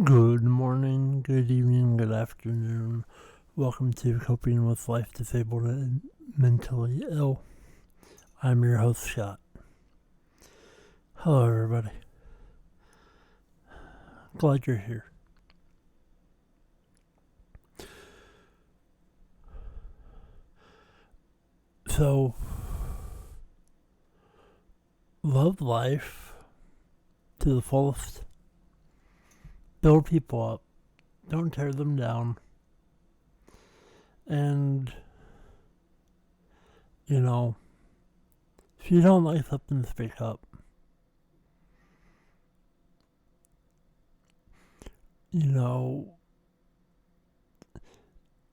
Good morning, good evening, good afternoon. Welcome to Coping with Life Disabled and Mentally Ill. I'm your host, Scott. Hello, everybody. Glad you're here. So, love life to the fullest. Build people up. Don't tear them down. And, if you don't like something, speak up.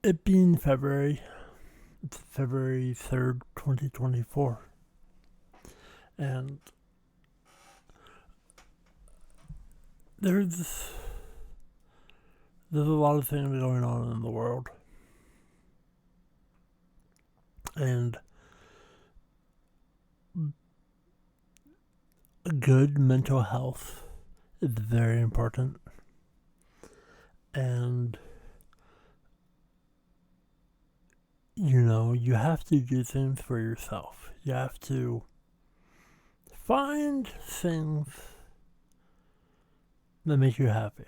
It being February, it's February 3rd, 2024. And there's a lot of things going on in the world. And good mental health is very important. And, you have to do things for yourself. You have to find things that make you happy.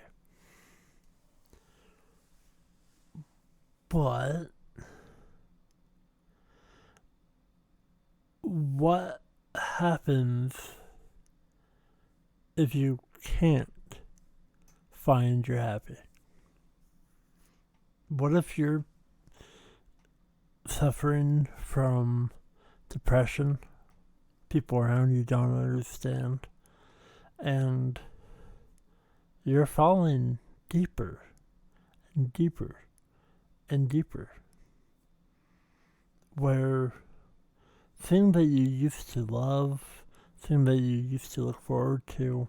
But what happens if you can't find your happy? What if you're suffering from depression? People around you don't understand. And you're falling deeper and deeper and deeper. Where things that you used to love, things that you used to look forward to,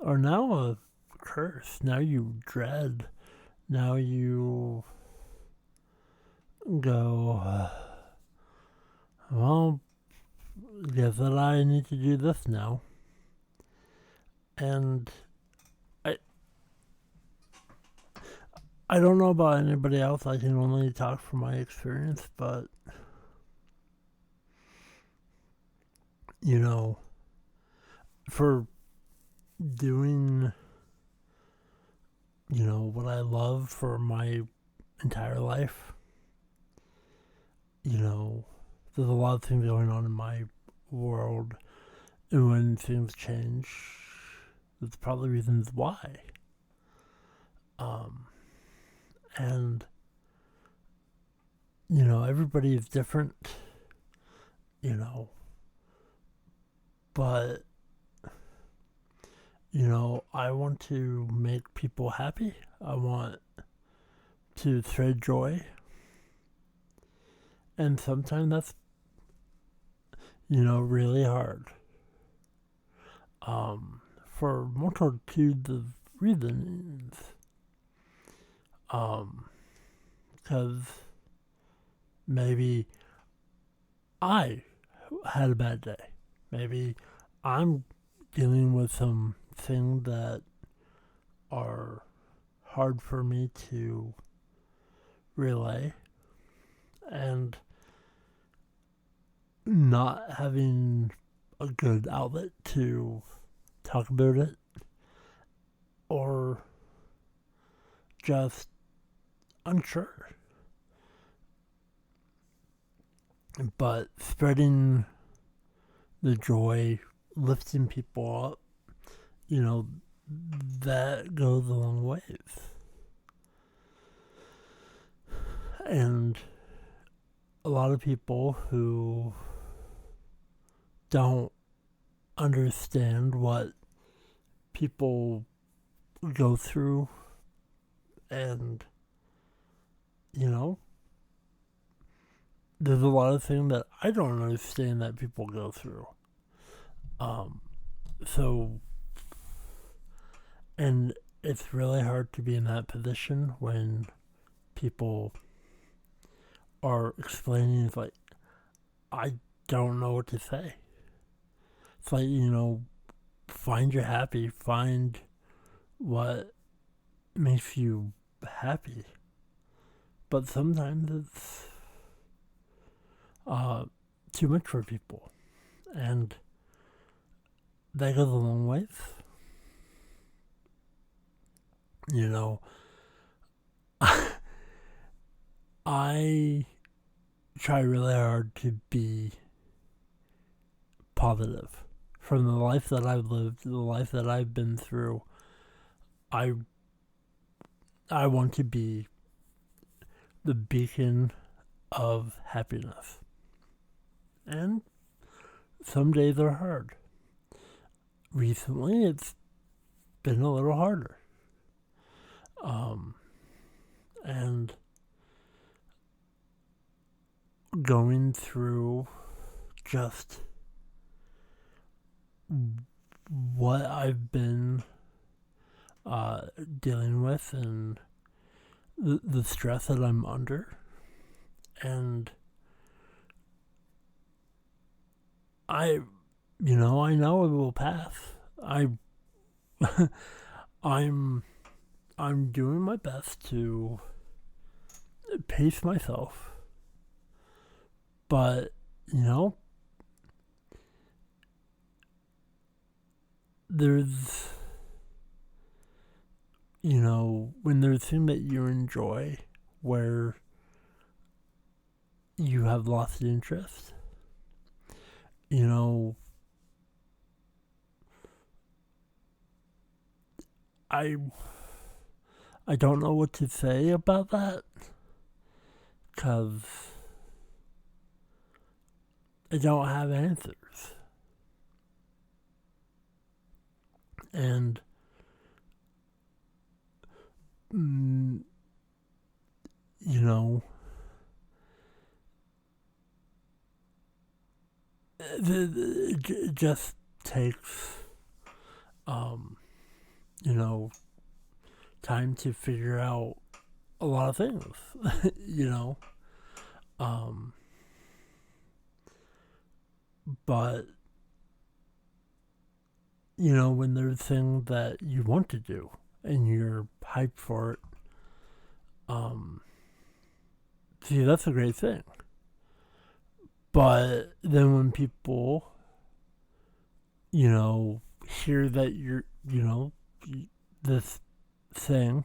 are now a curse. Now you dread. Now you go, well, guess that I need to do this now. And I don't know about anybody else. I can only talk from my experience, but for doing what I love for my entire life, there's a lot of things going on in my world, and when things change, there's probably reasons why. And everybody is different, but I want to make people happy. I want to spread joy. And sometimes that's, really hard. For multitudes of reasons. Because maybe I had a bad day. Maybe I'm dealing with some things that are hard for me to relay, and not having a good outlet to talk about it, or just unsure. But spreading the joy, lifting people up, that goes a long ways. And a lot of people who don't understand what people go through, and there's a lot of things that I don't understand that people go through. And it's really hard to be in that position when people are explaining. It's like, I don't know what to say. It's like, find your happy, find what makes you happy. But sometimes it's too much for people. And that goes a long ways. You know, I try really hard to be positive. From the life that I've lived, the life that I've been through, I I want to be the beacon of happiness. And some days are hard. Recently, it's been a little harder. And going through just what I've been dealing with and the stress that I'm under. And I know it will pass. I'm doing my best to pace myself, but there's when there's things that you enjoy where you have lost interest, I don't know what to say about that, because I don't have answers. And it just takes time to figure out a lot of things. But when there's things that you want to do and you're hyped for it, see, that's a great thing. But then when people hear that you're this thing,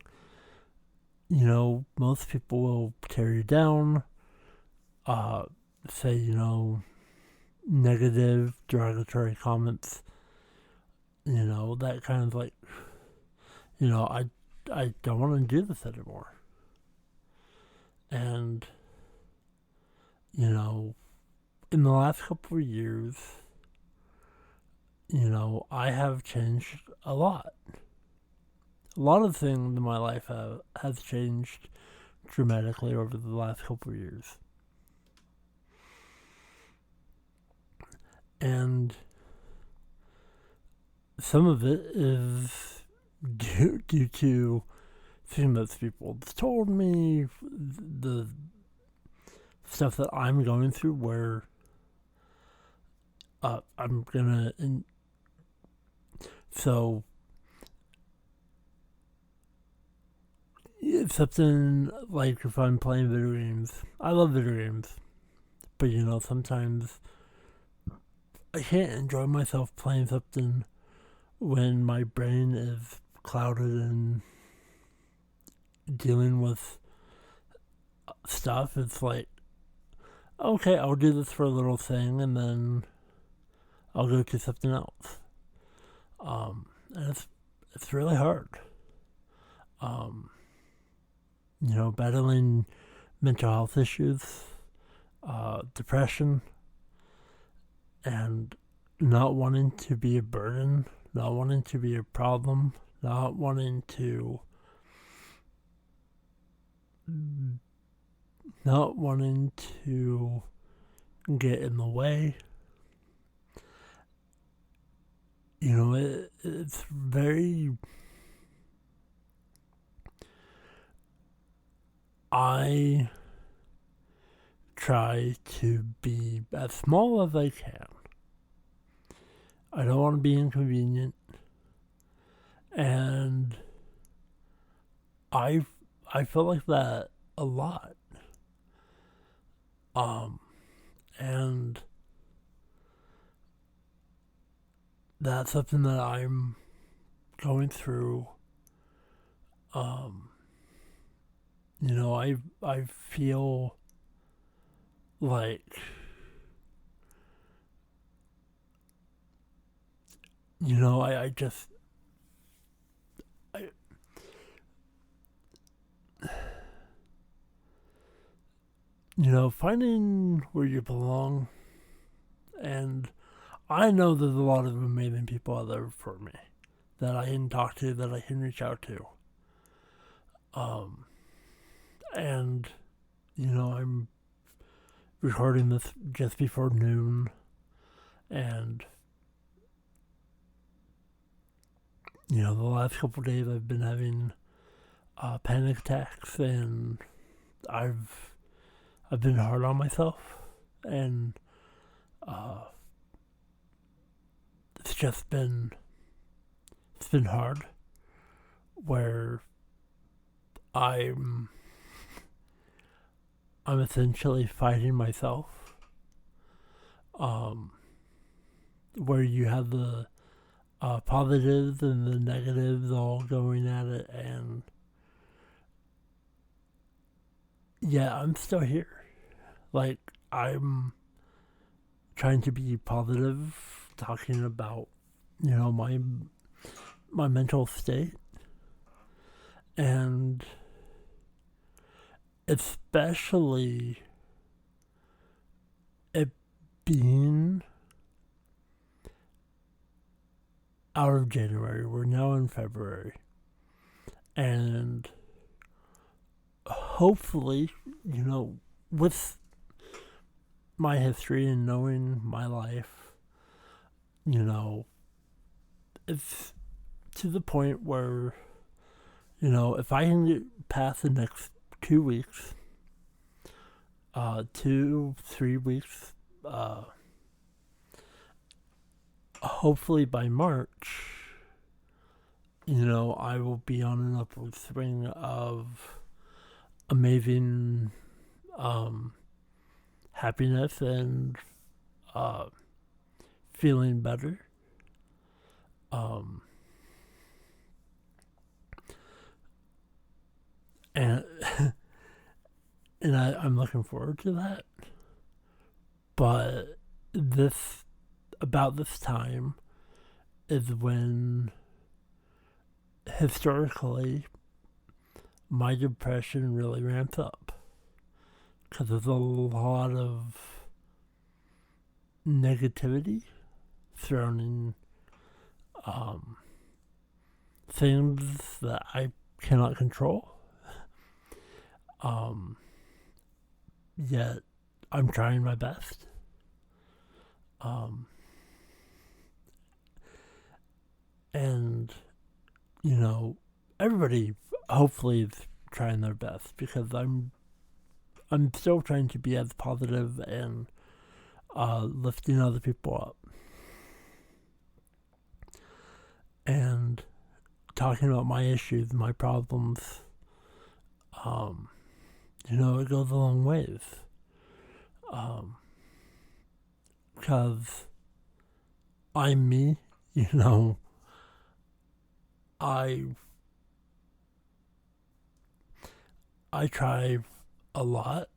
most people will tear you down, say negative derogatory comments, that kind of like, I don't want to do this anymore. And in the last couple of years, I have changed a lot. A lot of things in my life has changed dramatically over the last couple of years. And some of it is due to things that people told me, the stuff that I'm going through, where I'm gonna. So it's something like if I'm playing video games, I love video games, but sometimes I can't enjoy myself playing something when my brain is clouded and dealing with stuff. It's like, okay, I'll do this for a little thing and then I'll go to something else. And it's really hard. Battling mental health issues, depression, and not wanting to be a burden, not wanting to be a problem, not wanting to get in the way. It's very. I try to be as small as I can. I don't want to be inconvenient. And I I feel like that a lot. Um, and that's something that I'm going through. Um, I feel like I just I, finding where you belong, and I know there's a lot of amazing people out there for me that I can talk to, that I can reach out to. Um, and I'm recording this just before noon, and the last couple of days I've been having panic attacks, and I've been hard on myself, and uh, it's been hard. Where I'm I'm essentially fighting myself. Um, where you have the positives and the negatives all going at it, and yeah, I'm still here. Like, I'm trying to be positive, talking about my mental state, and especially it being out of January. We're now in February, and hopefully, with my history and knowing my life, it's to the point where, if I can get past the next 2 weeks, 2, 3 weeks, hopefully by March, I will be on an upward swing of amazing happiness and uh, feeling better. Um, and I'm looking forward to that. But about this time is when historically my depression really ramps up, because there's a lot of negativity surrounding things that I cannot control. Yet I'm trying my best. And everybody hopefully is trying their best, because I'm still trying to be as positive and lifting other people up, and talking about my issues, my problems. It goes a long ways. Because I'm me, I I try a lot,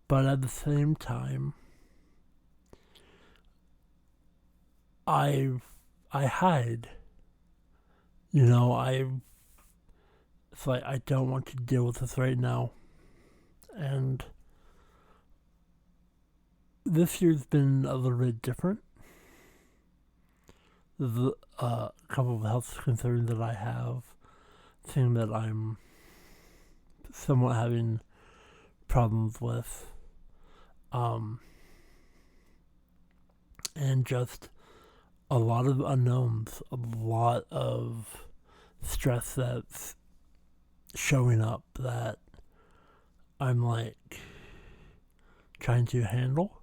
but at the same time, I I hide. It's like I don't want to deal with this right now, and this year's been a little bit different. There's a couple of health concerns that I have, thing that I'm somewhat having problems with, and just a lot of unknowns, a lot of stress that's showing up that I'm like trying to handle.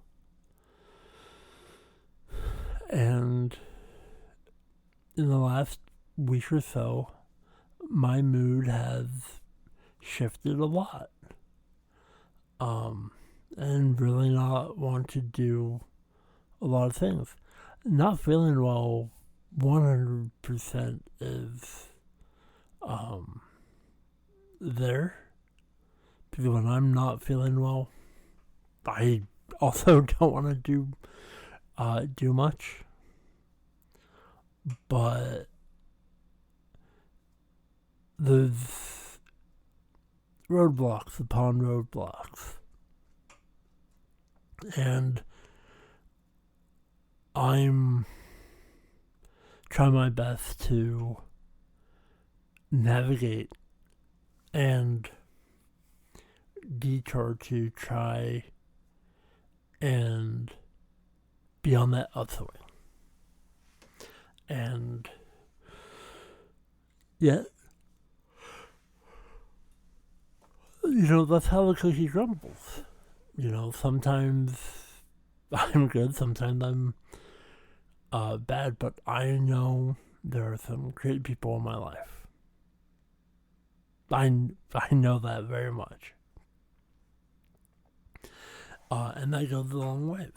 And in the last week or so, my mood has shifted a lot. And really not want to do a lot of things. Not feeling well 100% is there. Because when I'm not feeling well, I also don't want to do much. But there's roadblocks upon roadblocks. And I'm trying my best to navigate and detour to try and be on that upswing. And yet, that's how the cookie crumbles. Sometimes I'm good, sometimes I'm bad, but I know there are some great people in my life. I know that very much. And that goes a long ways.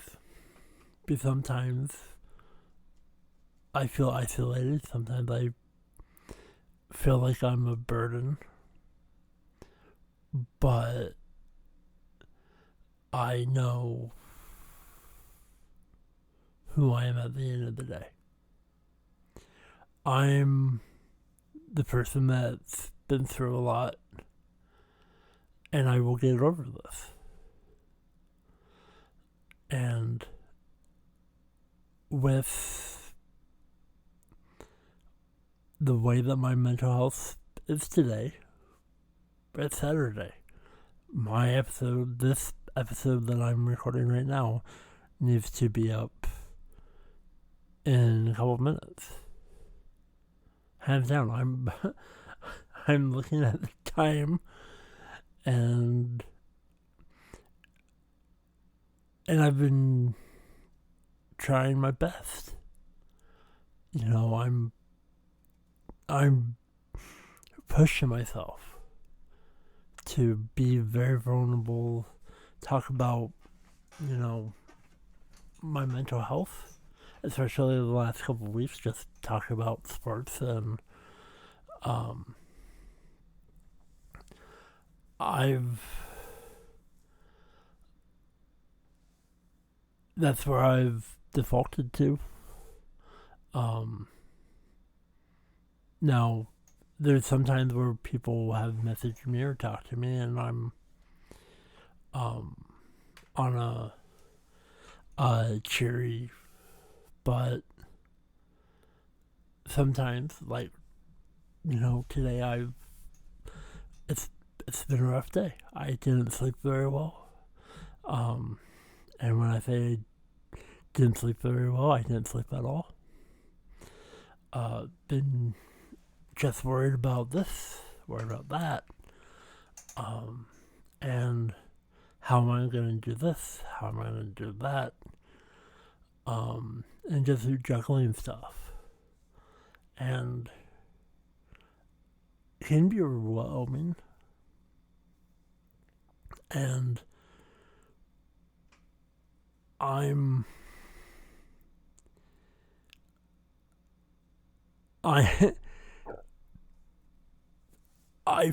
Because sometimes I feel isolated, sometimes I feel like I'm a burden, but I know who I am at the end of the day. I'm the person that's been through a lot, and I will get over this. And with the way that my mental health is today, it's Saturday. This episode that I'm recording right now, needs to be up in a couple of minutes. Hands down, I'm looking at the time, and I've been trying my best. I'm pushing myself to be very vulnerable, talk about, my mental health, especially the last couple of weeks, just talk about sports, and that's where I've defaulted to. Now, there's sometimes where people have messaged me or talked to me, and I'm on a cheery, but sometimes, like, today it's been a rough day. I didn't sleep very well. And when I say I didn't sleep very well, I didn't sleep at all. Been just worried about this, worried about that. And how am I going to do this? How am I going to do that? And just juggling stuff. And it can be overwhelming. And I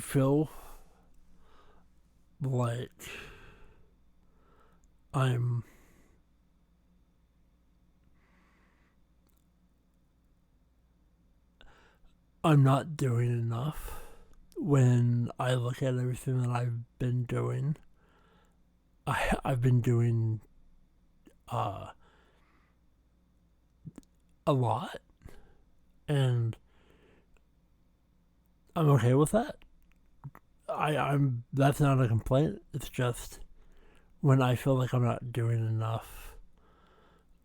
feel like I'm not doing enough when I look at everything that I've been doing. I've been doing a lot, and I'm okay with that. I'm that's not a complaint. It's just when I feel like I'm not doing enough,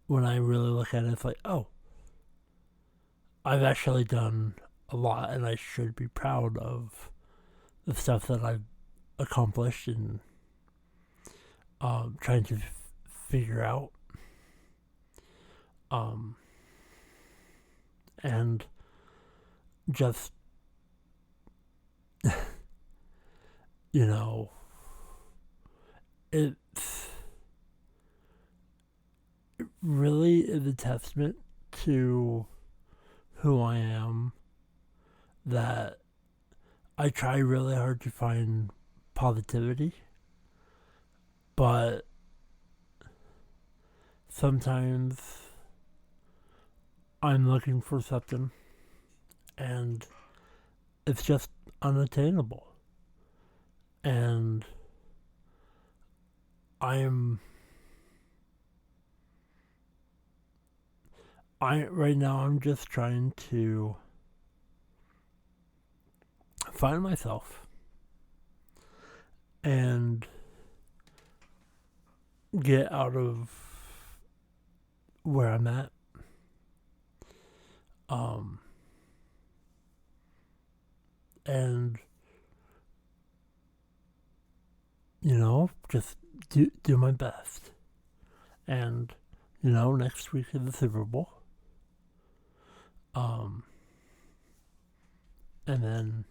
when I really look at it, it's like, oh, I've actually done a lot, and I should be proud of the stuff that I've accomplished and trying to figure out. And just, you know, it's really is a testament to who I am that I try really hard to find positivity, but sometimes I'm looking for something and it's just unattainable. And I'm right now I'm just trying to find myself and get out of where I'm at. And just do my best. And next week is the Super Bowl. And then,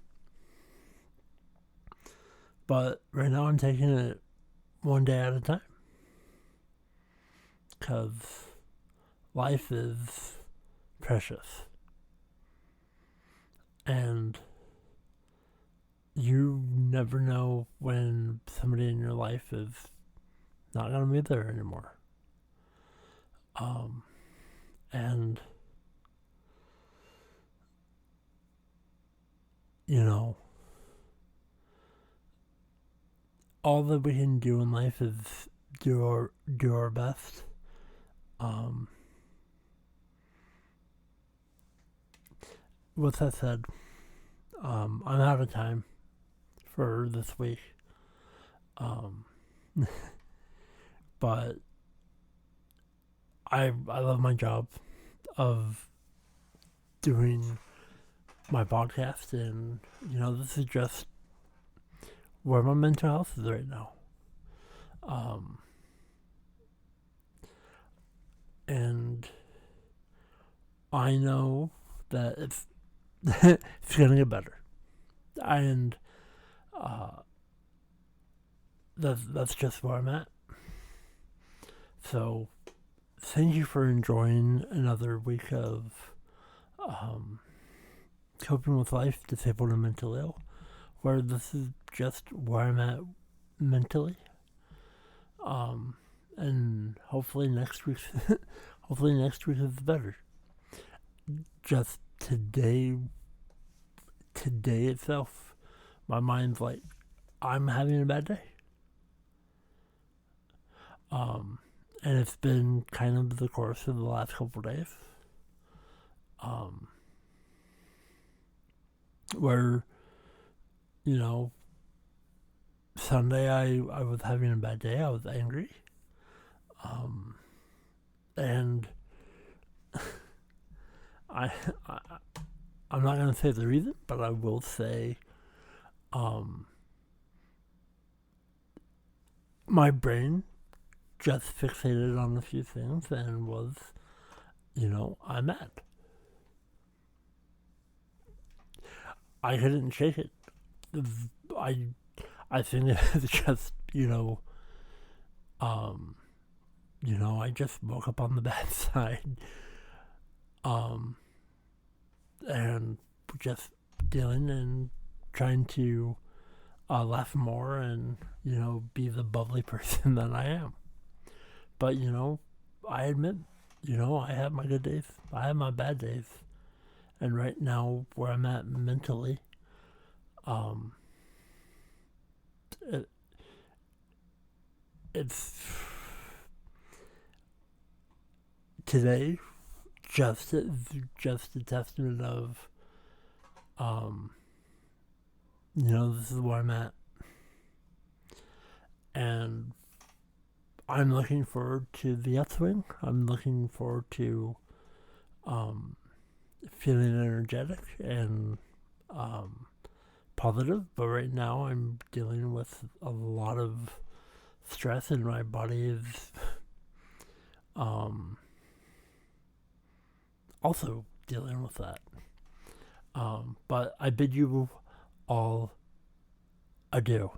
but right now I'm taking it one day at a time. Because life is precious. And you never know when somebody in your life is not going to be there anymore. And all that we can do in life is do our best. With that said, I'm out of time for this week. But I love my job of doing my podcast, and this is just where my mental health is right now. And I know that it's gonna get better, and that's just where I'm at. So thank you for enjoying another week of coping with life, disabled and mentally ill, where this is just where I'm at mentally. And hopefully next week is better. Just today itself, my mind's like, I'm having a bad day. And it's been kind of the course of the last couple of days. Where, Sunday I was having a bad day. I was angry. And I'm not going to say the reason, but I will say my brain just fixated on a few things and was, I'm mad. I couldn't shake it. I think it's just, I just woke up on the bad side. And just dealing and trying to laugh more and, be the bubbly person that I am. But, I admit, I have my good days. I have my bad days. And right now, where I'm at mentally, it's today just a testament of, this is where I'm at. And I'm looking forward to the upswing. I'm looking forward to feeling energetic and positive. But right now I'm dealing with a lot of stress, and my body is also dealing with that. But I bid you all adieu.